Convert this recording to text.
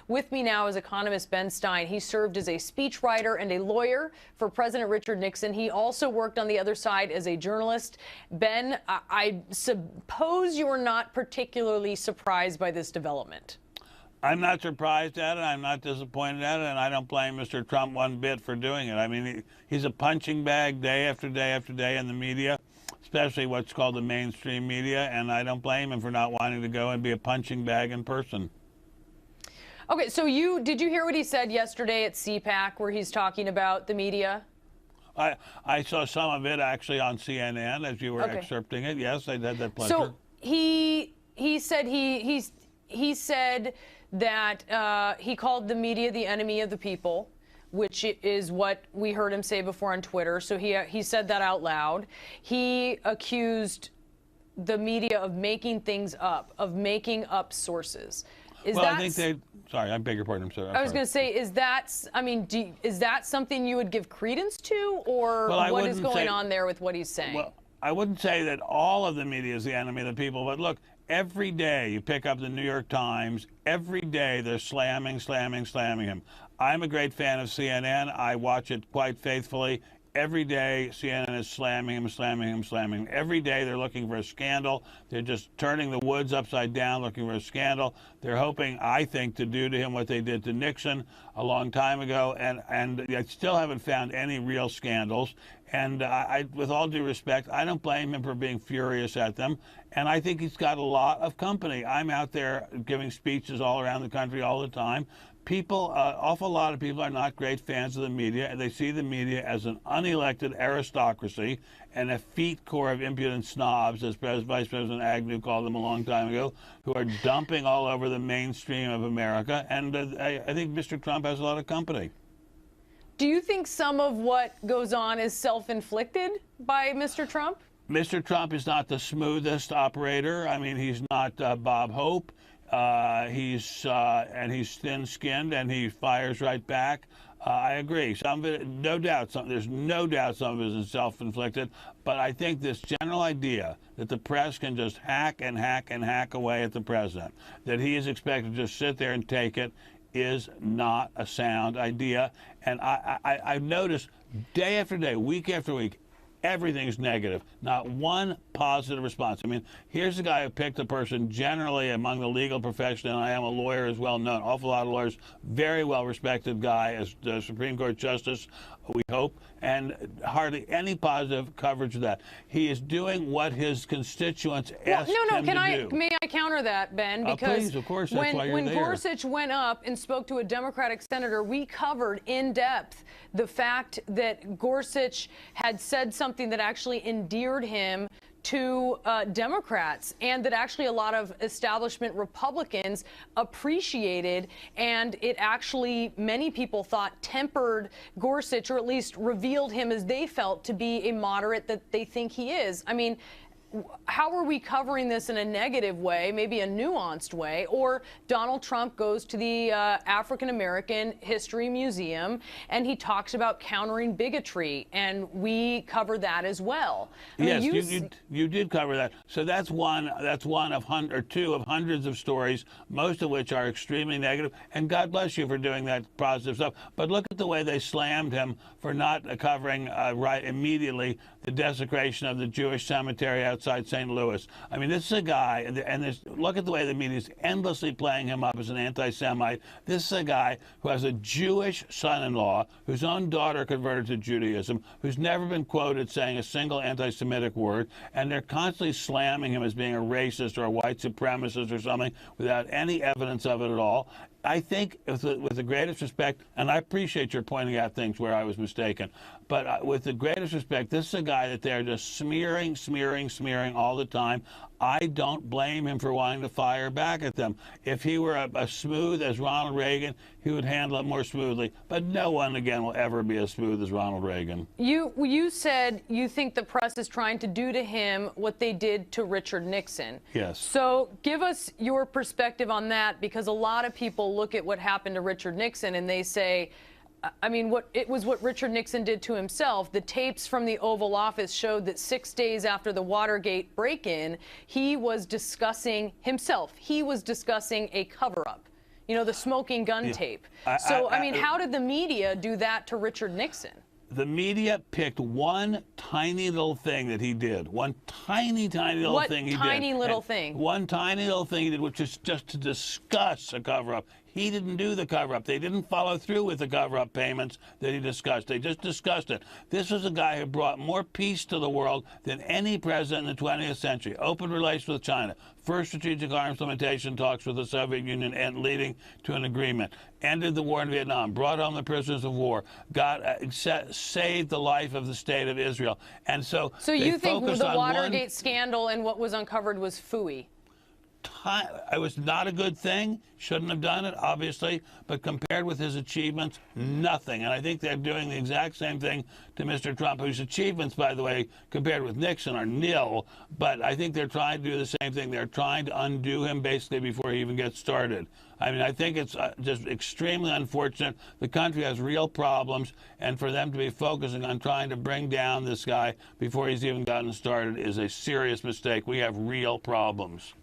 With me now is economist Ben Stein. He served as a speechwriter and a lawyer for President Richard Nixon. He also worked on the other side as a journalist. Ben, I suppose you're not particularly surprised by this development. I'm not surprised at it. I'm not disappointed at it, and I don't blame Mr. Trump one bit for doing it. I mean, he's a punching bag day after day after day in the media, especially what's called the mainstream media, and I don't blame him for not wanting to go and be a punching bag in person. Okay, so did you hear what he said yesterday at CPAC where he's talking about the media? I saw some of it actually on CNN as you were excerpting it. Yes, I had that pleasure. So he said he said that he called the media the enemy of the people, which is what we heard him say before on Twitter. So he said that out loud. He accused the media of making things up, of making up sources. I think sorry, I beg your pardon. I'm sorry. I was going to say, is that something you would give credence to, or what is going on there with what he's saying? Well, I wouldn't say that all of the media is the enemy of the people, but look, every day you pick up the New York Times, every day they're slamming him. I'm a great fan of CNN. I watch it quite faithfully. Every day CNN is slamming him. Every day they're looking for a scandal. They're just turning the woods upside down looking for a scandal. They're hoping, I think, to do to him what they did to Nixon a long time ago, and I still haven't found any real scandals. And with all due respect, I don't blame him for being furious at them. And I think he's got a lot of company. I'm out there giving speeches all around the country all the time. People, awful lot of people are not great fans of the media, and they see the media as an unelected aristocracy and a effete corps of impudent snobs, as Vice President Agnew called them a long time ago, who are dumping all over the mainstream of America. And I think Mr. Trump has a lot of company. Do you think some of what goes on is self-inflicted by Mr. Trump? Mr. Trump is not the smoothest operator. I mean, he's not Bob Hope. He's thin-skinned and he fires right back. I agree. Some of it, no doubt, there's no doubt some of it is self-inflicted. But I think this general idea that the press can just hack and hack and hack away at the president, that he is expected to just sit there and take it, is not a sound idea. And I've noticed day after day, week after week, everything's negative. Not one positive response. I mean, here's a guy who picked a person generally among the legal profession, and I am a lawyer as well known, awful lot of lawyers, very well-respected guy as the Supreme Court Justice, we hope, and hardly any positive coverage of that. He is doing what his constituents asked him to do. May I counter that, Ben? Because please, of course, that's why you're there. When Gorsuch went up and spoke to a Democratic senator, we covered in depth the fact that Gorsuch had said something that actually endeared him to Democrats, and that actually a lot of establishment Republicans appreciated, and it actually, many people thought, tempered Gorsuch, or at least revealed him as they felt to be a moderate that they think he is. I mean, how are we covering this in a negative way, maybe a nuanced way? Or Donald Trump goes to the African American History Museum and he talks about countering bigotry, and we cover that as well. Yes, you did cover that. So that's one of two of hundreds of stories, most of which are extremely negative. And God bless you for doing that positive stuff. But look at the way they slammed him for not covering right immediately the desecration of the Jewish cemetery outside St. Louis. I mean, this is a guy, and look at the way the media is endlessly playing him up as an anti-Semite. This is a guy who has a Jewish son-in-law, whose own daughter converted to Judaism, who's never been quoted saying a single anti-Semitic word, and they're constantly slamming him as being a racist or a white supremacist or something without any evidence of it at all. I think, with the greatest respect, and I appreciate your pointing out things where I was mistaken, but with the greatest respect, this is a guy that they're just smearing all the time. I don't blame him for wanting to fire back at them. If he were as smooth as Ronald Reagan, he would handle it more smoothly. But no one, again, will ever be as smooth as Ronald Reagan. You said you think the press is trying to do to him what they did to Richard Nixon. Yes. So give us your perspective on that, because a lot of people look at what happened to Richard Nixon and they say, I mean, what Richard Nixon did to himself. The tapes from the Oval Office showed that 6 days after the Watergate break-in, he was discussing himself. He was discussing a cover-up. You know, the smoking gun tape. I mean, how did the media do that to Richard Nixon? The media picked one tiny little thing that he did. One tiny little thing he did. What tiny little thing? One tiny little thing he did, which is just to discuss a cover-up. He didn't do the cover-up. They didn't follow through with the cover-up payments that he discussed. They just discussed it. This was a guy who brought more peace to the world than any president in the 20th century. Open relations with China. First strategic arms limitation talks with the Soviet Union and leading to an agreement. Ended the war in Vietnam. Brought home the prisoners of war. Saved the life of the state of Israel. And so you think the Watergate scandal and what was uncovered was phooey? It was not a good thing. Shouldn't have done it, obviously. But compared with his achievements, nothing. And I think they're doing the exact same thing to Mr. Trump, whose achievements, by the way, compared with Nixon, are nil. But I think they're trying to do the same thing. They're trying to undo him basically before he even gets started. I mean, I think it's just extremely unfortunate. The country has real problems, and for them to be focusing on trying to bring down this guy before he's even gotten started is a serious mistake. We have real problems.